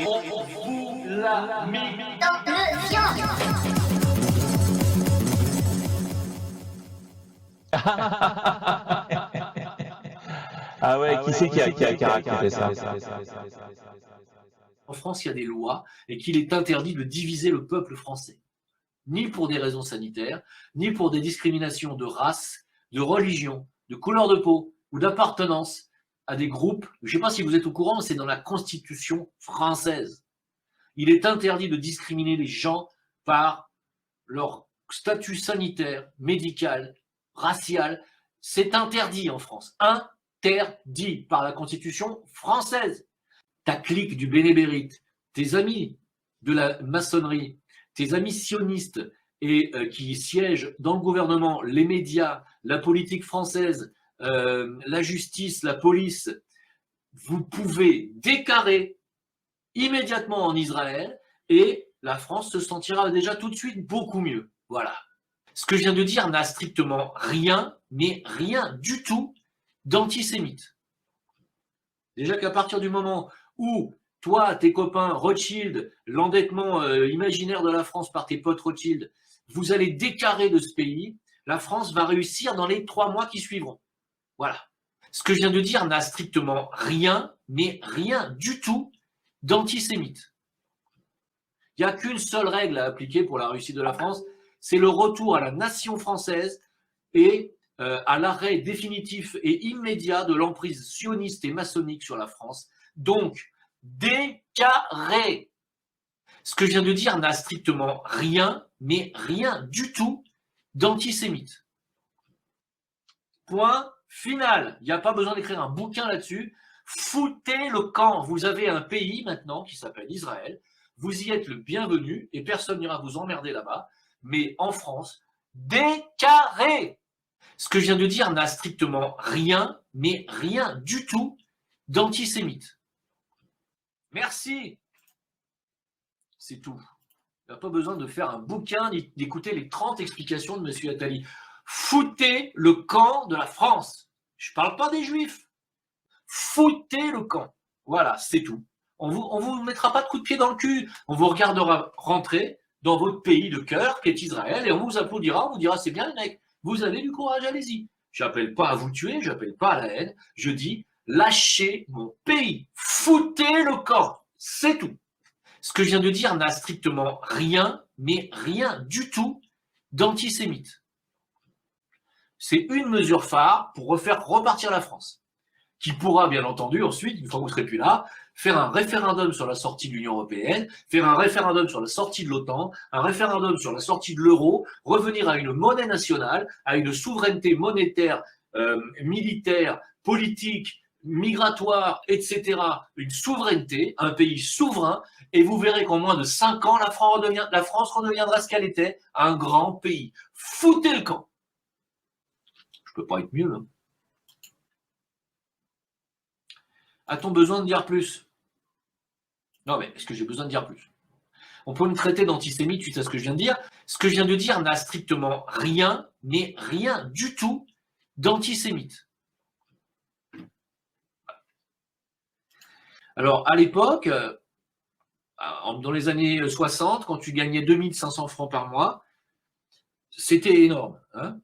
On vous l'a mis dans le fion. Ah ouais, qui c'est qui a raconté ça? En France, il y a des lois et qu'il est interdit de diviser le peuple français, ni pour des raisons sanitaires, ni pour des discriminations de race, de religion, de couleur de peau ou d'appartenance à des groupes. Je ne sais pas si vous êtes au courant, c'est dans la Constitution française. Il est interdit de discriminer les gens par leur statut sanitaire, médical, racial. C'est interdit en France. Interdit par la Constitution française. Ta clique du bénébérite, tes amis de la maçonnerie, tes amis sionistes et qui siègent dans le gouvernement, les médias, la politique française, la justice, la police, vous pouvez déclarer immédiatement en Israël et la France se sentira déjà tout de suite beaucoup mieux. Voilà. Ce que je viens de dire n'a strictement rien, mais rien du tout d'antisémite. Déjà qu'à partir du moment où toi, tes copains Rothschild, l'endettement imaginaire de la France par tes potes Rothschild, vous allez décarrer de ce pays, la France va réussir dans les 3 mois qui suivront. Voilà. Ce que je viens de dire n'a strictement rien, mais rien du tout d'antisémite. Il n'y a qu'une seule règle à appliquer pour la réussite de la France, c'est le retour à la nation française et à l'arrêt définitif et immédiat de l'emprise sioniste et maçonnique sur la France. Donc, décarré. Ce que je viens de dire n'a strictement rien, mais rien du tout d'antisémite. Point final. Il n'y a pas besoin d'écrire un bouquin là-dessus. Foutez le camp. Vous avez un pays maintenant qui s'appelle Israël. Vous y êtes le bienvenu et personne n'ira vous emmerder là-bas. Mais en France, décarré. Ce que je viens de dire n'a strictement rien, mais rien du tout d'antisémite. Merci. C'est tout. Il n'y a pas besoin de faire un bouquin ni d'écouter les 30 explications de M. Attali. Foutez le camp de la France. Je ne parle pas des Juifs. Foutez le camp. Voilà, c'est tout. On vous mettra pas de coup de pied dans le cul. On vous regardera rentrer dans votre pays de cœur, qui est Israël, et on vous applaudira, on vous dira c'est bien les mecs, vous avez du courage, allez-y. Je n'appelle pas à vous tuer, je n'appelle pas à la haine, je dis lâchez mon pays. Foutez le camp. C'est tout. Ce que je viens de dire n'a strictement rien, mais rien du tout d'antisémite. C'est une mesure phare pour refaire repartir la France, qui pourra bien entendu ensuite, une fois que vous ne serez plus là, faire un référendum sur la sortie de l'Union européenne, faire un référendum sur la sortie de l'OTAN, un référendum sur la sortie de l'euro, revenir à une monnaie nationale, à une souveraineté monétaire, militaire, politique, migratoire, etc., une souveraineté, un pays souverain, et vous verrez qu'en moins de 5 ans, la France redeviendra ce qu'elle était, un grand pays. Foutez le camp. Je peux pas être mieux. Hein. A-t-on besoin de dire plus? Non, mais est-ce que j'ai besoin de dire plus? On peut me traiter d'antisémite suite à ce que je viens de dire. Ce que je viens de dire n'a strictement rien, mais rien du tout d'antisémite. Alors, à l'époque, dans les années 60, quand tu gagnais 2500 francs par mois, c'était énorme. Hein.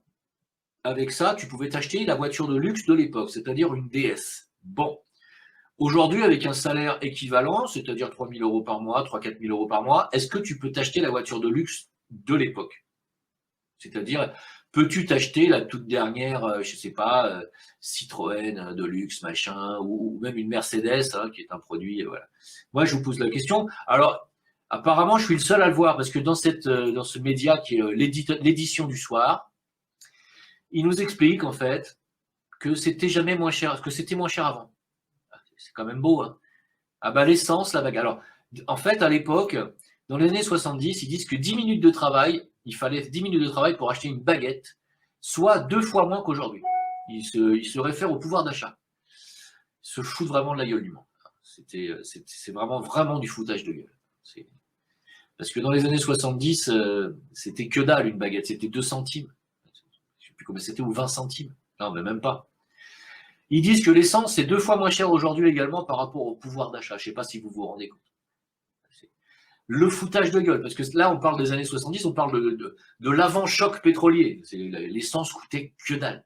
Avec ça, tu pouvais t'acheter la voiture de luxe de l'époque, c'est-à-dire une DS. Bon. Aujourd'hui, avec un salaire équivalent, c'est-à-dire 3 000 euros par mois, 3 000 à 4 000 euros par mois, est-ce que tu peux t'acheter la voiture de luxe de l'époque? C'est-à-dire, peux-tu t'acheter la toute dernière, je ne sais pas, Citroën de luxe, machin, ou même une Mercedes, hein, qui est un produit, voilà. Moi, je vous pose la question. Alors, apparemment, je suis le seul à le voir, parce que dans ce média qui est l'édition du soir, il nous explique, en fait, que c'était jamais moins cher, que c'était moins cher avant. C'est quand même beau, hein. Ah bah l'essence, la bagarre. Alors, en fait, à l'époque, dans les années 70, ils disent que 10 minutes de travail, il fallait 10 minutes de travail pour acheter une baguette, soit 2 fois moins qu'aujourd'hui. Ils se réfèrent au pouvoir d'achat. Ils se foutent vraiment de la gueule du monde. C'est vraiment, vraiment du foutage de gueule. Parce que dans les années 70, c'était que dalle une baguette, c'était 2 centimes. Je ne sais plus combien c'était, ou 20 centimes. Non, mais même pas. Ils disent que l'essence est 2 fois moins chère aujourd'hui également par rapport au pouvoir d'achat. Je ne sais pas si vous vous rendez compte. Le foutage de gueule, parce que là, on parle des années 70, on parle de l'avant-choc pétrolier. L'essence coûtait que dalle.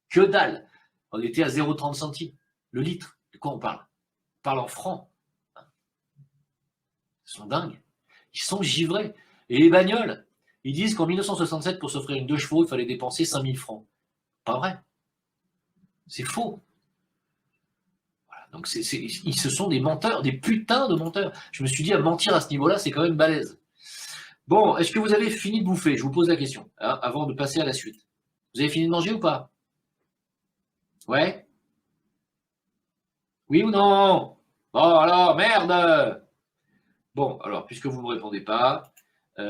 Que dalle. On était à 0,30 centimes le litre. De quoi on parle? On parle en francs. Ils sont dingues. Ils sont givrés. Et les bagnoles, ils disent qu'en 1967, pour s'offrir une 2 chevaux, il fallait dépenser 5000 francs. Pas vrai. C'est faux. Voilà. Donc, ce sont des menteurs, des putains de menteurs. Je me suis dit, à mentir à ce niveau-là, c'est quand même balèze. Bon, est-ce que vous avez fini de bouffer? Je vous pose la question, hein, avant de passer à la suite. Vous avez fini de manger ou pas? Ouais? Oui ou non? Bon, alors, merde! Bon, alors, puisque vous ne me répondez pas, mais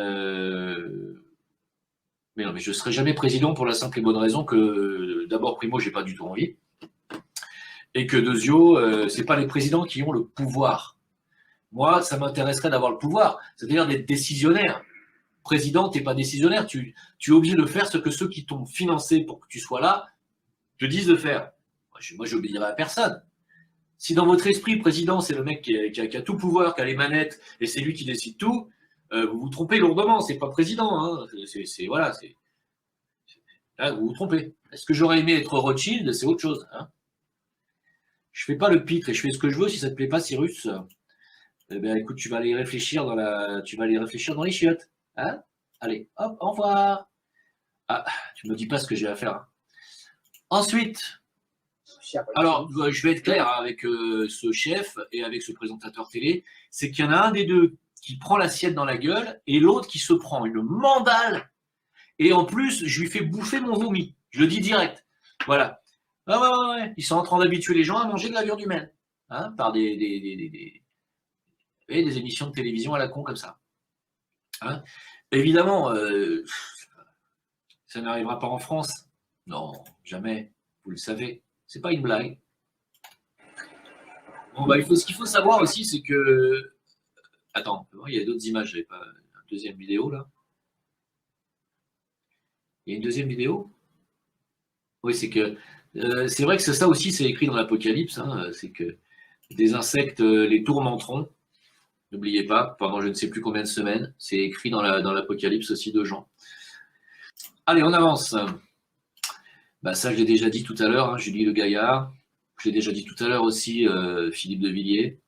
non, mais je ne serai jamais président pour la simple et bonne raison que, d'abord, primo, j'ai pas du tout envie, et que deuxio, c'est pas les présidents qui ont le pouvoir. Moi, ça m'intéresserait d'avoir le pouvoir, c'est-à-dire d'être décisionnaire. Président, tu n'es pas décisionnaire, tu es obligé de faire ce que ceux qui t'ont financé pour que tu sois là te disent de faire. Moi, j'obéirai à personne. Si dans votre esprit, président, c'est le mec qui a tout pouvoir, qui a les manettes, et c'est lui qui décide tout, vous vous trompez lourdement, c'est pas président. Hein. Là, vous vous trompez. Est-ce que j'aurais aimé être Rothschild? C'est autre chose. Hein. Je fais pas le pitre et je fais ce que je veux. Si ça te plaît pas, Cyrus, eh bien, écoute, tu vas aller réfléchir dans les chiottes. Hein. Allez, hop, au revoir. Ah, tu me dis pas ce que j'ai à faire. Hein. Ensuite, alors, je vais être clair hein, avec ce chef et avec ce présentateur télé, c'est qu'il y en a un des deux qui prend l'assiette dans la gueule et l'autre qui se prend une mandale et en plus, je lui fais bouffer mon vomi. Je le dis direct. Voilà. Ah ouais. Ils sont en train d'habituer les gens à manger de la viande humaine hein, par des émissions de télévision à la con comme ça. Hein. Évidemment, ça n'arrivera pas en France. Non, jamais. Vous le savez. C'est pas une blague. Bon, bah, ce qu'il faut savoir aussi, c'est que. Attends, il y a d'autres images. J'avais pas une deuxième vidéo là. Il y a une deuxième vidéo? Oui, c'est que. C'est vrai que ça aussi, c'est écrit dans l'Apocalypse. Hein, c'est que des insectes les tourmenteront. N'oubliez pas, pendant je ne sais plus combien de semaines. C'est écrit dans l'Apocalypse aussi de Jean. Allez, on avance. Bah ça, je l'ai déjà dit tout à l'heure, hein, Julie Le Gaillard. Je l'ai déjà dit tout à l'heure aussi, Philippe de Villiers.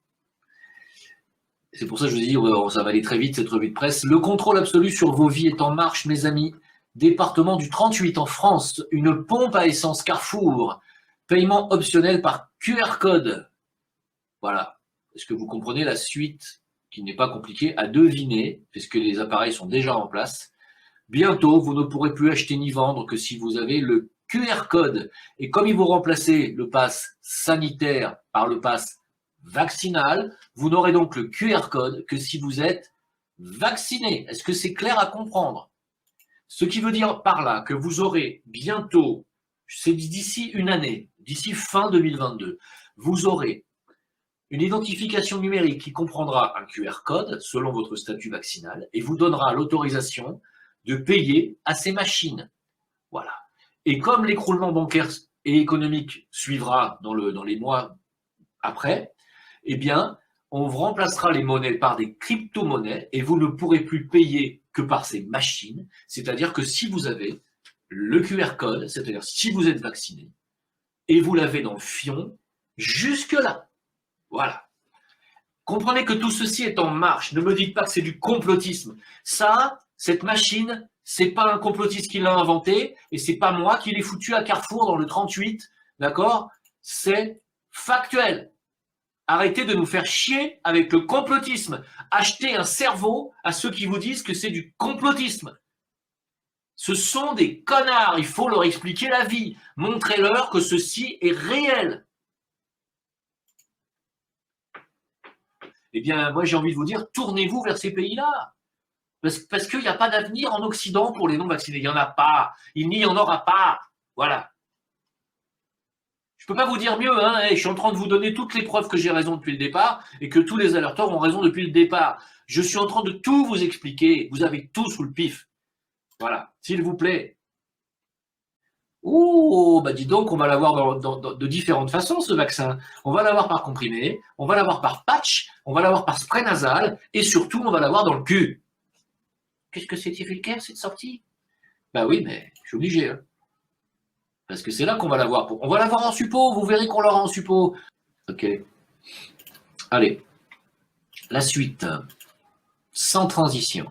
C'est pour ça que je vous dis, ça va aller très vite, cette revue de presse. Le contrôle absolu sur vos vies est en marche, mes amis. Département du 38 en France, une pompe à essence Carrefour. Paiement optionnel par QR code. Voilà. Est-ce que vous comprenez la suite qui n'est pas compliquée à deviner, puisque les appareils sont déjà en place. Bientôt, vous ne pourrez plus acheter ni vendre que si vous avez le QR code. Et comme ils vont remplacer le pass sanitaire par le pass vaccinal, vous n'aurez donc le QR code que si vous êtes vacciné. Est-ce que c'est clair à comprendre? Ce qui veut dire par là que vous aurez bientôt, c'est d'ici une année, d'ici fin 2022, vous aurez une identification numérique qui comprendra un QR code selon votre statut vaccinal et vous donnera l'autorisation de payer à ces machines. Voilà. Et comme l'écroulement bancaire et économique suivra dans les mois après, eh bien, on remplacera les monnaies par des crypto-monnaies et vous ne pourrez plus payer que par ces machines. C'est-à-dire que si vous avez le QR code, c'est-à-dire si vous êtes vacciné, et vous l'avez dans le fion, jusque-là. Voilà. Comprenez que tout ceci est en marche. Ne me dites pas que c'est du complotisme. Ça, cette machine, c'est pas un complotiste qui l'a inventé et c'est pas moi qui l'ai foutu à Carrefour dans le 38, d'accord? C'est factuel. Arrêtez de nous faire chier avec le complotisme. Achetez un cerveau à ceux qui vous disent que c'est du complotisme. Ce sont des connards. Il faut leur expliquer la vie. Montrez-leur que ceci est réel. Eh bien, moi, j'ai envie de vous dire, tournez-vous vers ces pays-là. Parce qu'il n'y a pas d'avenir en Occident pour les non-vaccinés. Il n'y en a pas. Il n'y en aura pas. Voilà. Je ne peux pas vous dire mieux. Hein. Je suis en train de vous donner toutes les preuves que j'ai raison depuis le départ et que tous les alerteurs ont raison depuis le départ. Je suis en train de tout vous expliquer. Vous avez tout sous le pif. Voilà, s'il vous plaît. Oh, bah dis donc, on va l'avoir de différentes façons, ce vaccin. On va l'avoir par comprimé, on va l'avoir par patch, on va l'avoir par spray nasal, et surtout, on va l'avoir dans le cul. Qu'est-ce que c'était vulgaire, cette sortie? Bah oui, mais je suis obligé. Hein. Parce que c'est là qu'on va l'avoir. On va l'avoir en suppôt, vous verrez qu'on l'aura en suppôt. Ok. Allez. La suite. Sans transition.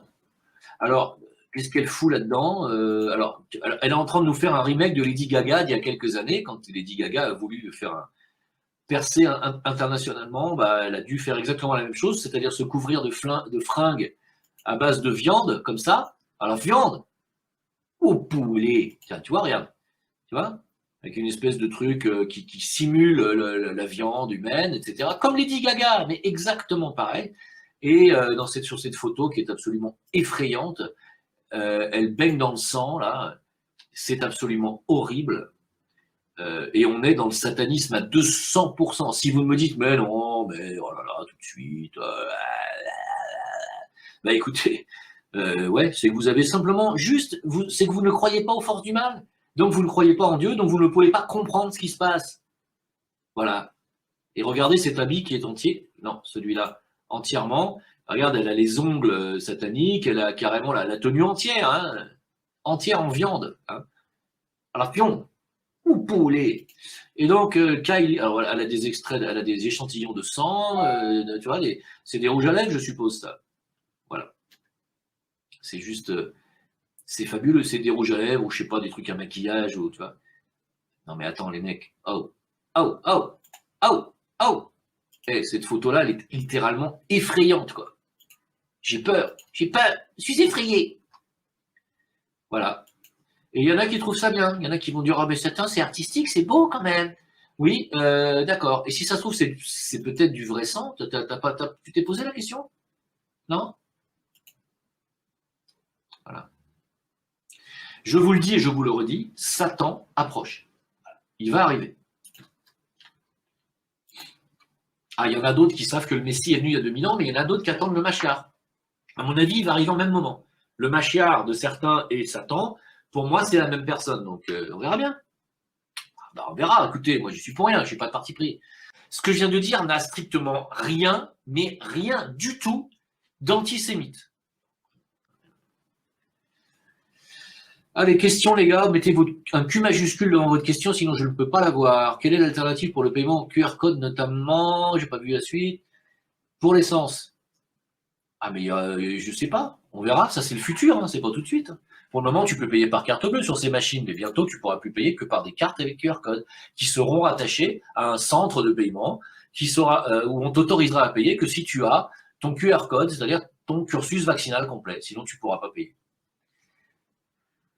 Alors, qu'est-ce qu'elle fout là-dedans? Alors, elle est en train de nous faire un remake de Lady Gaga d'il y a quelques années, quand Lady Gaga a voulu faire un percer internationalement, bah, elle a dû faire exactement la même chose, c'est-à-dire se couvrir de fringues à base de viande, comme ça. Alors, viande, au poulet, tiens, tu vois, regarde, tu vois, avec une espèce de truc qui simule la viande humaine, etc. Comme Lady Gaga, mais exactement pareil. Et sur cette photo qui est absolument effrayante, elle baigne dans le sang, là. C'est absolument horrible. Et on est dans le satanisme à 200%. Si vous me dites, mais non, mais oh là là, tout de suite. Bah écoutez, ouais, c'est que vous avez simplement juste, c'est que vous ne croyez pas aux forces du mal. Donc vous ne croyez pas en Dieu, donc vous ne pouvez pas comprendre ce qui se passe. Voilà. Et regardez cet habit qui est entier. Non, celui-là, entièrement. Regarde, elle a les ongles sataniques, elle a carrément la tenue entière, hein, entière en viande. Hein. Alors, pion, ou poulet. Et donc, Kylie, alors elle a des extraits, elle a des échantillons de sang, tu vois, c'est des rouges à lèvres, je suppose, ça. Voilà. C'est juste, c'est fabuleux, c'est des rouges à lèvres, ou je sais pas, des trucs à maquillage, ou tu vois. Non, mais attends, les mecs. Oh, oh, oh, oh, oh. Eh, cette photo-là, elle est littéralement effrayante, quoi. J'ai peur, je suis effrayé. Voilà. Et il y en a qui trouvent ça bien. Il y en a qui vont dire, ah, mais c'est artistique, c'est beau quand même. Oui, d'accord. Et si ça se trouve, c'est peut-être du vrai sang. Tu t'es posé la question? Non? Voilà. Je vous le dis et je vous le redis, Satan approche. Il va arriver. Ah, il y en a d'autres qui savent que le Messie est venu il y a 2000 ans, mais il y en a d'autres qui attendent le Machiar. À mon avis, il va arriver au même moment. Le Machiar de certains et Satan, pour moi, c'est la même personne. Donc, on verra bien. Ben, on verra. Écoutez, moi, je suis pour rien. Je ne suis pas de parti pris. Ce que je viens de dire n'a strictement rien, mais rien du tout d'antisémite. Allez, question, les gars. Mettez un Q majuscule devant votre question, sinon je ne peux pas la voir. Quelle est l'alternative pour le paiement en QR code, notamment? J'ai pas vu la suite. Pour l'essence. Ah, mais je sais pas. On verra. Ça, c'est le futur. Hein. C'est pas tout de suite. Pour le moment, tu peux payer par carte bleue sur ces machines, mais bientôt, tu pourras plus payer que par des cartes avec QR code qui seront rattachées à un centre de paiement où on t'autorisera à payer que si tu as ton QR code, c'est-à-dire ton cursus vaccinal complet. Sinon, tu ne pourras pas payer.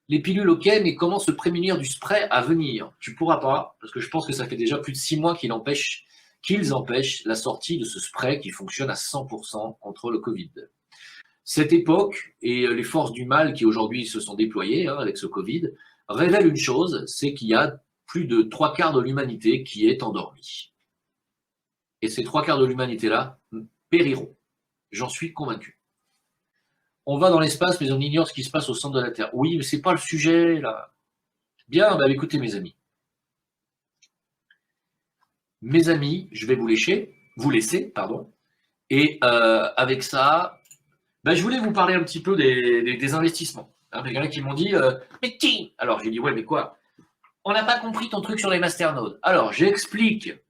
Les pilules, ok, mais comment se prémunir du spray à venir? Tu ne pourras pas, parce que je pense que ça fait déjà plus de 6 mois qu'ils empêchent la sortie de ce spray qui fonctionne à 100% contre le Covid. Cette époque et les forces du mal qui aujourd'hui se sont déployées avec ce Covid révèlent une chose, c'est qu'il y a plus de 3/4 de l'humanité qui est endormie. Et ces 3/4 de l'humanité-là périront. J'en suis convaincu. On va dans l'espace, mais on ignore ce qui se passe au centre de la Terre. Oui, mais c'est pas le sujet, là. Bien, bah écoutez, mes amis. Mes amis, je vais vous laisser. Et avec ça, bah, je voulais vous parler un petit peu des investissements. Il y en a qui m'ont dit, mais qui? Alors j'ai dit, ouais, mais quoi? On n'a pas compris ton truc sur les masternodes. Alors j'ai expliqué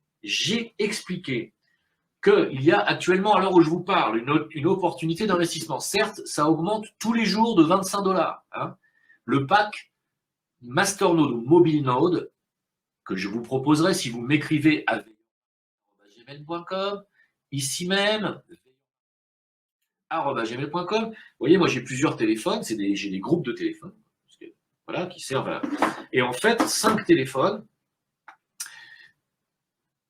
qu'il y a actuellement, à l'heure où je vous parle, une opportunité d'investissement. Certes, ça augmente tous les jours de 25 $. Hein. Le pack Masternode ou MobileNode, que je vous proposerai si vous m'écrivez à gmail.com, ici même, @gmail.com. Vous voyez, moi j'ai plusieurs téléphones, j'ai des groupes de téléphones voilà, qui servent à... Et en fait, 5 téléphones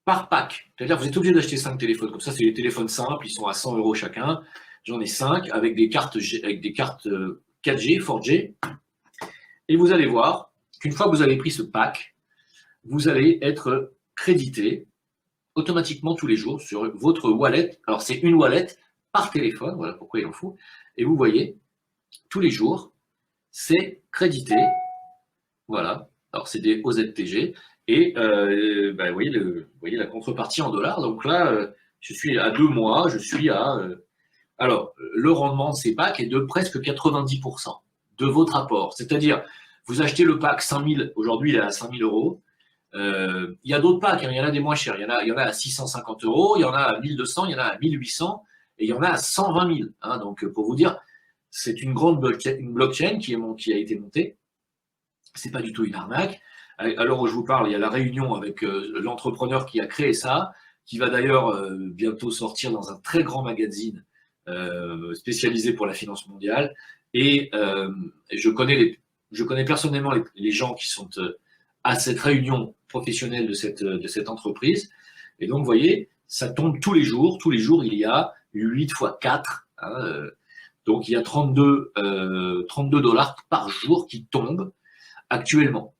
par pack. C'est-à-dire que vous êtes obligé d'acheter 5 téléphones. Comme ça, c'est des téléphones simples, ils sont à 100 € chacun. J'en ai 5 avec des cartes 4G, 4G. Et vous allez voir qu'une fois que vous avez pris ce pack, vous allez être crédité automatiquement tous les jours sur votre wallet. Alors, c'est une wallet par téléphone, voilà pourquoi il en faut. Et vous voyez, tous les jours, c'est crédité. Voilà. Alors, c'est des OZTG. Et vous voyez la contrepartie en dollars. Donc là, je suis à 2 mois, je suis à. Alors, le rendement de ces packs est de presque 90% de votre apport. C'est-à-dire, vous achetez le pack 5000, aujourd'hui il est à 5000 euros. Il y a d'autres packs, hein, il y en a des moins chers. Il y en a à 650 euros, il y en a à 1200, il y en a à 1800 et il y en a à 120 000. Hein. Donc, pour vous dire, c'est une grande blockchain qui a été montée. C'est pas du tout une arnaque. À l'heure où je vous parle, il y a la réunion avec l'entrepreneur qui a créé ça, qui va d'ailleurs bientôt sortir dans un très grand magazine spécialisé pour la finance mondiale. Et je connais personnellement les gens qui sont à cette réunion professionnelle de cette entreprise. Et donc, vous voyez, ça tombe tous les jours. Tous les jours, il y a 8 fois 4. Hein, donc, il y a 32 dollars par jour qui tombent actuellement.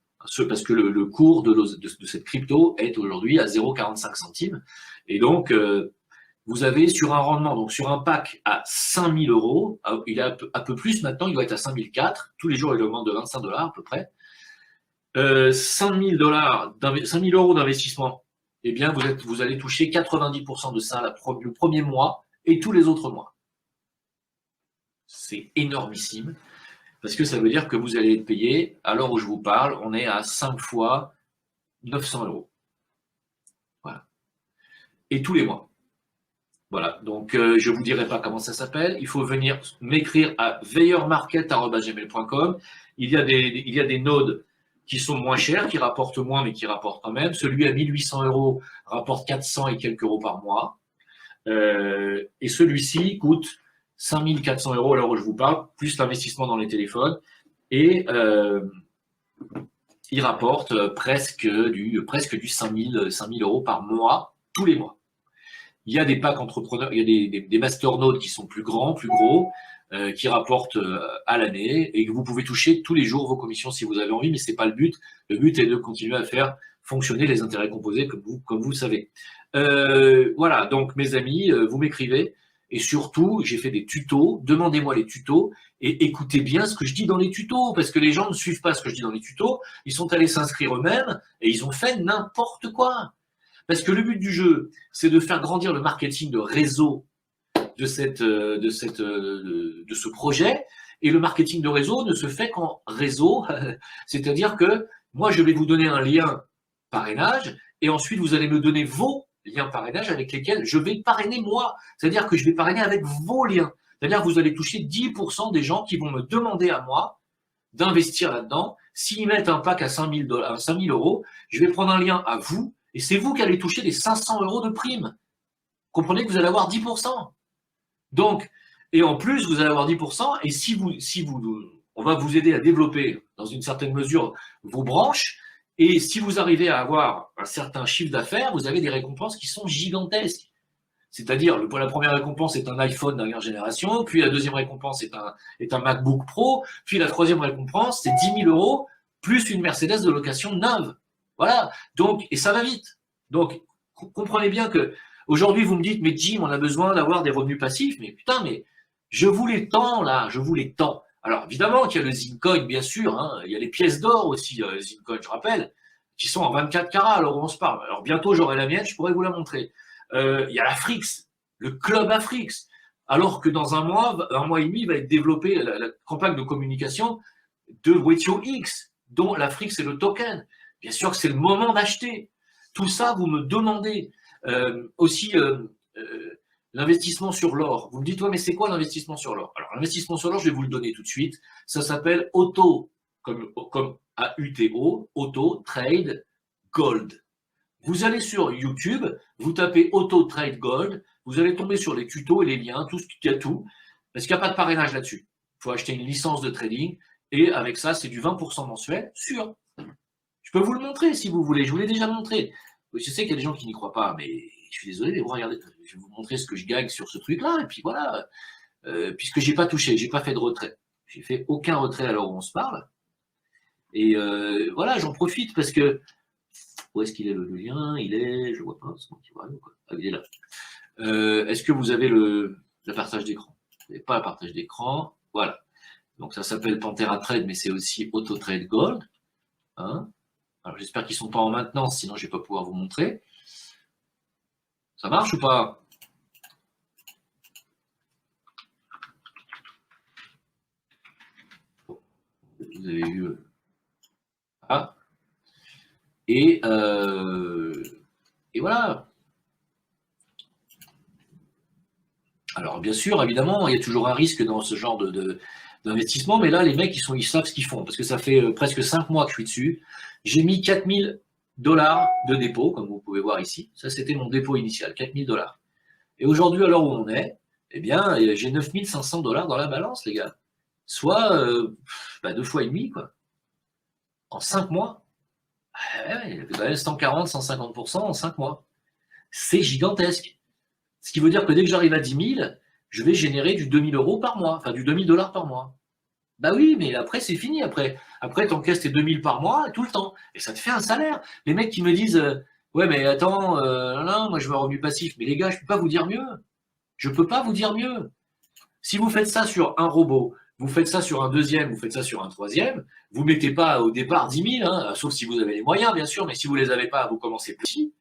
Parce que le cours de cette crypto est aujourd'hui à 0,45 centimes. Et donc, vous avez sur un rendement, donc sur un pack à 5000 euros, il est un peu plus maintenant, il doit être à 5004. Tous les jours, il augmente de 25 dollars à peu près. 5000 euros d'investissement, eh bien, vous allez toucher 90% de ça le premier mois et tous les autres mois. C'est énormissime. Parce que ça veut dire que vous allez être payé, à l'heure où je vous parle, on est à 5 fois 900 euros. Voilà. Et tous les mois. Voilà. Donc, je ne vous dirai pas comment ça s'appelle. Il faut venir m'écrire à veilleurmarket@gmail.com. Il y a des nodes qui sont moins chers, qui rapportent moins, mais qui rapportent quand même. Celui à 1800 euros rapporte 400 et quelques euros par mois. Et celui-ci coûte 5400 euros à l'heure où je vous parle, plus l'investissement dans les téléphones. Et il rapporte presque du 5000 euros par mois, tous les mois. Il y a des packs entrepreneurs, il y a des masternodes qui sont plus grands, plus gros, qui rapportent à l'année et que vous pouvez toucher tous les jours vos commissions si vous avez envie, mais ce n'est pas le but. Le but est de continuer à faire fonctionner les intérêts composés comme vous le savez. Voilà, donc mes amis, vous m'écrivez. Et surtout, j'ai fait des tutos, demandez-moi les tutos et écoutez bien ce que je dis dans les tutos, parce que les gens ne suivent pas ce que je dis dans les tutos, ils sont allés s'inscrire eux-mêmes et ils ont fait n'importe quoi. Parce que le but du jeu, c'est de faire grandir le marketing de réseau de ce projet, et le marketing de réseau ne se fait qu'en réseau, c'est-à-dire que moi, je vais vous donner un lien parrainage, et ensuite, vous allez me donner vos liens parrainage avec lesquels je vais parrainer moi. C'est-à-dire que je vais parrainer avec vos liens. C'est-à-dire que vous allez toucher 10% des gens qui vont me demander à moi d'investir là-dedans. S'ils mettent un pack à 5000 euros, je vais prendre un lien à vous et c'est vous qui allez toucher les 500 euros de prime. Comprenez que vous allez avoir 10%. Donc, et en plus, vous allez avoir 10% et on va vous aider à développer dans une certaine mesure vos branches. Et si vous arrivez à avoir un certain chiffre d'affaires, vous avez des récompenses qui sont gigantesques. C'est-à-dire, la première récompense est un iPhone dernière génération, puis la deuxième récompense est un MacBook Pro, puis la troisième récompense, c'est 10 000 euros plus une Mercedes de location neuve. Voilà. Donc, et ça va vite. Donc, comprenez bien que aujourd'hui, vous me dites, mais Jim, on a besoin d'avoir des revenus passifs. Mais putain, mais je vous les tends là, je vous les tends. Alors, évidemment qu'il y a le Zincoin, bien sûr, hein. Il y a les pièces d'or aussi, Zincoin, je rappelle, qui sont en 24 carats, alors on se parle. Alors, bientôt, j'aurai la mienne, je pourrais vous la montrer. Il y a l'Afrix, le club Afrix, alors que dans un mois et demi, va être développée la campagne de communication de Wetio X, dont l'Afrix est le token. Bien sûr que c'est le moment d'acheter. Tout ça, vous me demandez. Aussi, l'investissement sur l'or. Vous me dites, ouais, mais c'est quoi l'investissement sur l'or? Alors, l'investissement sur l'or, je vais vous le donner tout de suite. Ça s'appelle Auto, comme AUTO, Auto Trade Gold. Vous allez sur YouTube, vous tapez Auto Trade Gold, vous allez tomber sur les tutos et les liens, tout ce qu'il y a tout, parce qu'il n'y a pas de parrainage là-dessus. Il faut acheter une licence de trading, et avec ça, c'est du 20% mensuel, sûr. Je peux vous le montrer si vous voulez, je vous l'ai déjà montré. Je sais qu'il y a des gens qui n'y croient pas, mais je suis désolé, mais regardez, je vais vous montrer ce que je gagne sur ce truc-là, et puis voilà, puisque j'ai pas touché, j'ai pas fait de retrait. J'ai fait aucun retrait à l'heure où on se parle. Et voilà, j'en profite parce que où est-ce qu'il est le lien? Il est, je vois pas, c'est moi qui vois, quoi. Ah, il est là. Est-ce que vous avez le le partage d'écran. Vous n'avez pas le partage d'écran. Voilà. Donc ça s'appelle Panthera Trade, mais c'est aussi Auto Trade Gold. Hein. Alors j'espère qu'ils ne sont pas en maintenance, sinon je ne vais pas pouvoir vous montrer. Ça marche ou pas? Vous avez vu. Ah. Et voilà. Alors bien sûr, évidemment, il y a toujours un risque dans ce genre d'investissement, mais là, les mecs, ils savent ce qu'ils font, parce que ça fait presque 5 mois que je suis dessus. J'ai mis 4000 $ de dépôt, comme vous pouvez voir ici. Ça, c'était mon dépôt initial, 4000 $. Et aujourd'hui, à l'heure où on est, eh bien, j'ai 9500 $ dans la balance, les gars. Soit 2 fois et demi, quoi. En 5 mois. Ouais, 140, 150% en 5 mois. C'est gigantesque. Ce qui veut dire que dès que j'arrive à 10 000, je vais générer du 2000 € par mois, enfin du 2000 $ par mois. Bah oui, mais après, c'est fini. Après tu encaisses tes 2000 par mois tout le temps. Et ça te fait un salaire. Les mecs qui me disent ouais, mais attends, non, moi je veux un revenu passif. Mais les gars, je ne peux pas vous dire mieux. Je ne peux pas vous dire mieux. Si vous faites ça sur un robot, vous faites ça sur un deuxième, vous faites ça sur un troisième, vous ne mettez pas au départ 10 000, hein, sauf si vous avez les moyens, bien sûr, mais si vous ne les avez pas, vous commencez petit.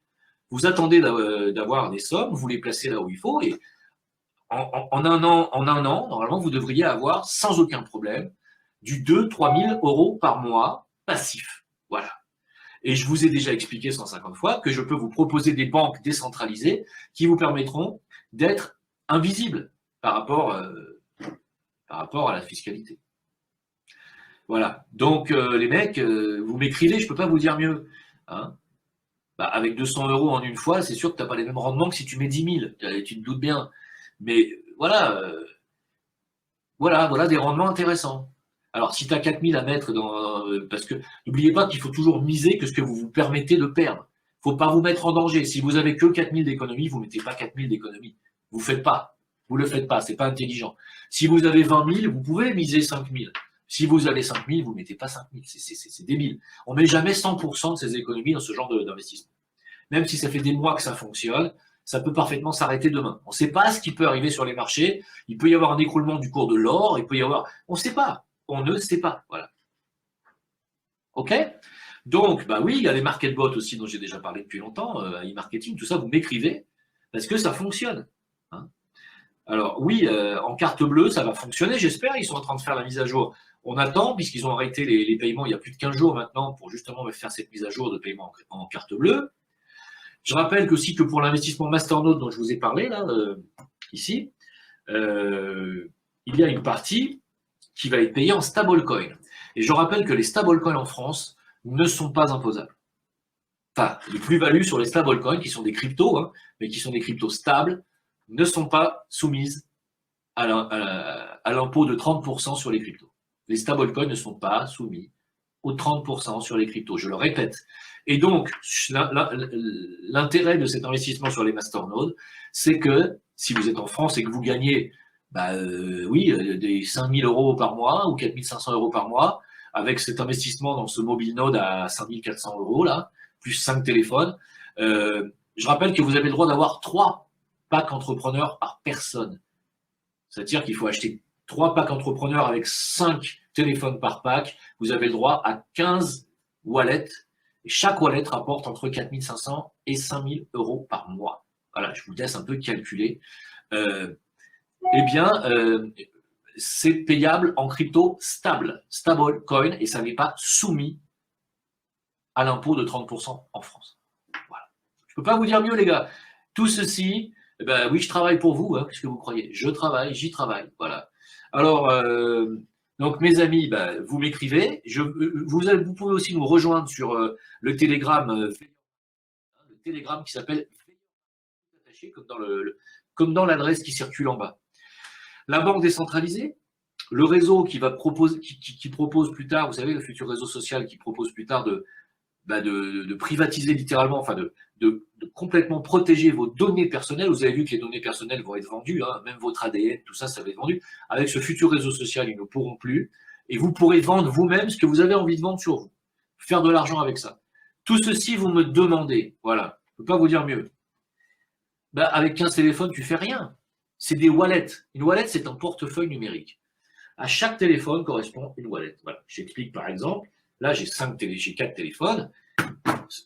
Vous attendez d'avoir des sommes, vous les placez là où il faut, et en un an, normalement, vous devriez avoir sans aucun problème du 2-3 000 € par mois passif. Voilà. Et je vous ai déjà expliqué 150 fois que je peux vous proposer des banques décentralisées qui vous permettront d'être invisibles par rapport à la fiscalité. Voilà. Donc, les mecs, vous m'écrivez, je ne peux pas vous dire mieux. Hein. Avec 200 € en une fois, c'est sûr que tu n'as pas les mêmes rendements que si tu mets 10 000. Tu te doutes bien. Mais voilà, voilà des rendements intéressants. Alors, si tu as 4 000 à mettre parce que n'oubliez pas qu'il faut toujours miser que ce que vous vous permettez de perdre. Il ne faut pas vous mettre en danger. Si vous avez que 4 000 d'économie, vous ne mettez pas 4 000 d'économie. Vous ne faites pas. Vous ne le faites pas. Ce n'est pas intelligent. Si vous avez 20 000, vous pouvez miser 5 000. Si vous avez 5 000, vous ne mettez pas 5 000. C'est débile. On ne met jamais 100% de ses économies dans ce genre d'investissement. Même si ça fait des mois que ça fonctionne, ça peut parfaitement s'arrêter demain. On ne sait pas ce qui peut arriver sur les marchés. Il peut y avoir un écroulement du cours de l'or. Il peut y avoir... On ne sait pas. On ne sait pas. Voilà. OK? Donc, oui, il y a les market bots aussi dont j'ai déjà parlé depuis longtemps, e-marketing, tout ça, vous m'écrivez parce que ça fonctionne. Hein. Alors, oui, en carte bleue, ça va fonctionner, j'espère. Ils sont en train de faire la mise à jour. On attend, puisqu'ils ont arrêté les paiements il y a plus de 15 jours maintenant pour justement faire cette mise à jour de paiement en carte bleue. Je rappelle aussi que pour l'investissement Masternode dont je vous ai parlé, là, ici, il y a une partie qui va être payée en stablecoin. Et je rappelle que les stablecoins en France ne sont pas imposables. Enfin, les plus-values sur les stablecoins, qui sont des cryptos, hein, mais qui sont des cryptos stables, ne sont pas soumises à l'impôt de 30% sur les cryptos. Les stablecoins ne sont pas soumis aux 30% sur les cryptos, je le répète. Et donc, l'intérêt de cet investissement sur les masternodes, c'est que si vous êtes en France et que vous gagnez des 5 000 € par mois ou 4 500 € par mois, avec cet investissement dans ce mobile node à 5 400 € là, plus 5 téléphones, je rappelle que vous avez le droit d'avoir 3 packs entrepreneurs par personne. C'est-à-dire qu'il faut acheter 3 packs entrepreneurs avec 5 téléphones par pack. Vous avez le droit à 15 wallets. Et chaque wallet rapporte entre 4 500 et 5 000 € par mois. Voilà, je vous laisse un peu calculer. C'est payable en crypto stable, stablecoin, et ça n'est pas soumis à l'impôt de 30% en France. Voilà. Je ne peux pas vous dire mieux, les gars. Tout ceci, oui, je travaille pour vous, hein, qu'est-ce que vous croyez? Je travaille, j'y travaille. Voilà. Alors, donc, mes amis, vous m'écrivez. Vous pouvez aussi nous rejoindre sur le Telegram qui s'appelle comme dans l'adresse qui circule en bas. La banque décentralisée, le réseau qui propose plus tard, vous savez, le futur réseau social qui propose plus tard de privatiser littéralement, enfin de complètement protéger vos données personnelles. Vous avez vu que les données personnelles vont être vendues, hein, même votre ADN, tout ça, ça va être vendu. Avec ce futur réseau social, ils ne pourront plus. Et vous pourrez vendre vous-même ce que vous avez envie de vendre sur vous. Faire de l'argent avec ça. Tout ceci, vous me demandez. Voilà. Je ne peux pas vous dire mieux. Avec 15 téléphones, tu fais rien. c'est des wallets. Une wallet, c'est un portefeuille numérique. À chaque téléphone correspond une wallet. Voilà. J'explique par exemple. Là, j'ai 4 téléphones.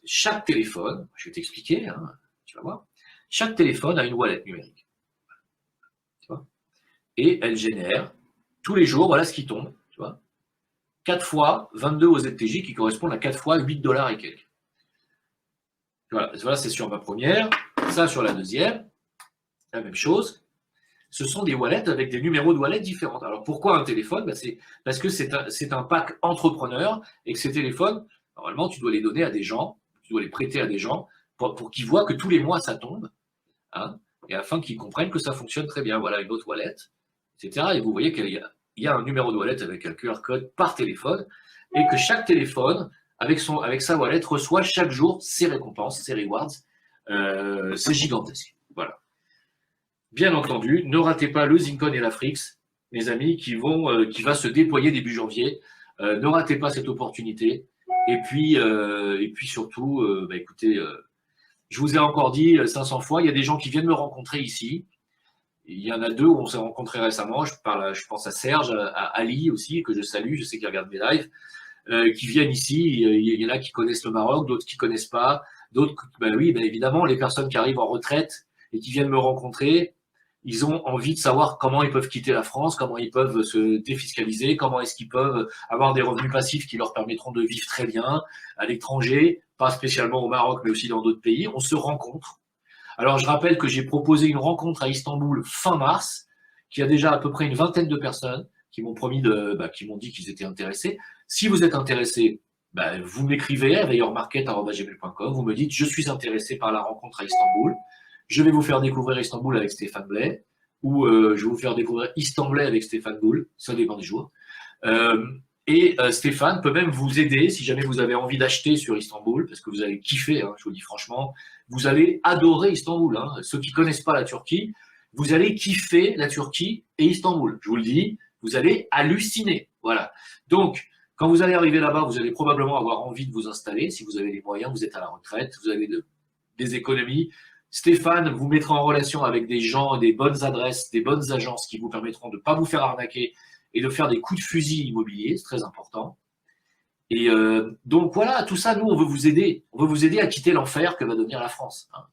Chaque téléphone, je vais t'expliquer, hein, tu vas voir. Chaque téléphone a une wallet numérique. Tu vois, et elle génère tous les jours, voilà ce qui tombe. Tu vois, 4 fois 22 au ZTJ qui correspondent à 4 fois 8 $ et quelques. Voilà, c'est sur ma première. Ça, sur la deuxième, la même chose. Ce sont des wallets avec des numéros de wallet différents. Alors pourquoi un téléphone? C'est parce que c'est un pack entrepreneur et que ces téléphones, normalement, tu dois les donner à des gens, tu dois les prêter à des gens pour qu'ils voient que tous les mois ça tombe, hein, et afin qu'ils comprennent que ça fonctionne très bien. Voilà une autre wallet, etc. Et vous voyez qu'il y a un numéro de wallet avec un QR code par téléphone et que chaque téléphone, avec sa wallet, reçoit chaque jour ses récompenses, ses rewards. C'est gigantesque. Voilà. Bien entendu, ne ratez pas le Zincon et la Frix, mes amis, qui va se déployer début janvier. Ne ratez pas cette opportunité. Et puis surtout, écoutez, je vous ai encore dit 500 fois, il y a des gens qui viennent me rencontrer ici. Il y en a 2 où on s'est rencontrés récemment. Je pense à Serge, à Ali aussi, que je salue, je sais qu'il regarde mes lives, qui viennent ici. Il y en a qui connaissent le Maroc, d'autres qui ne connaissent pas. D'autres, évidemment, les personnes qui arrivent en retraite et qui viennent me rencontrer, ils ont envie de savoir comment ils peuvent quitter la France, comment ils peuvent se défiscaliser, comment est-ce qu'ils peuvent avoir des revenus passifs qui leur permettront de vivre très bien à l'étranger, pas spécialement au Maroc, mais aussi dans d'autres pays. On se rencontre. Alors, je rappelle que j'ai proposé une rencontre à Istanbul fin mars, qui a déjà à peu près une vingtaine de personnes qui m'ont qui m'ont dit qu'ils étaient intéressés. Si vous êtes intéressés, vous m'écrivez à veilleurmarket@gmail.com, vous me dites « Je suis intéressé par la rencontre à Istanbul ». Je vais vous faire découvrir Istanbul avec Stéphane Blais, ou je vais vous faire découvrir Istanbul avec Stéphane Boule, ça dépend des jours. Stéphane peut même vous aider si jamais vous avez envie d'acheter sur Istanbul, parce que vous allez kiffer, hein, je vous le dis franchement, vous allez adorer Istanbul. Hein. Ceux qui ne connaissent pas la Turquie, vous allez kiffer la Turquie et Istanbul. Je vous le dis, vous allez halluciner. Voilà. Donc, quand vous allez arriver là-bas, vous allez probablement avoir envie de vous installer. Si vous avez les moyens, vous êtes à la retraite, vous avez des économies. Stéphane vous mettra en relation avec des gens, des bonnes adresses, des bonnes agences qui vous permettront de ne pas vous faire arnaquer et de faire des coups de fusil immobiliers, c'est très important. Et donc voilà, tout ça, nous, on veut vous aider. On veut vous aider à quitter l'enfer que va devenir la France. Hein.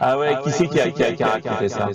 Ah ouais, qui c'est qui a raconté ça?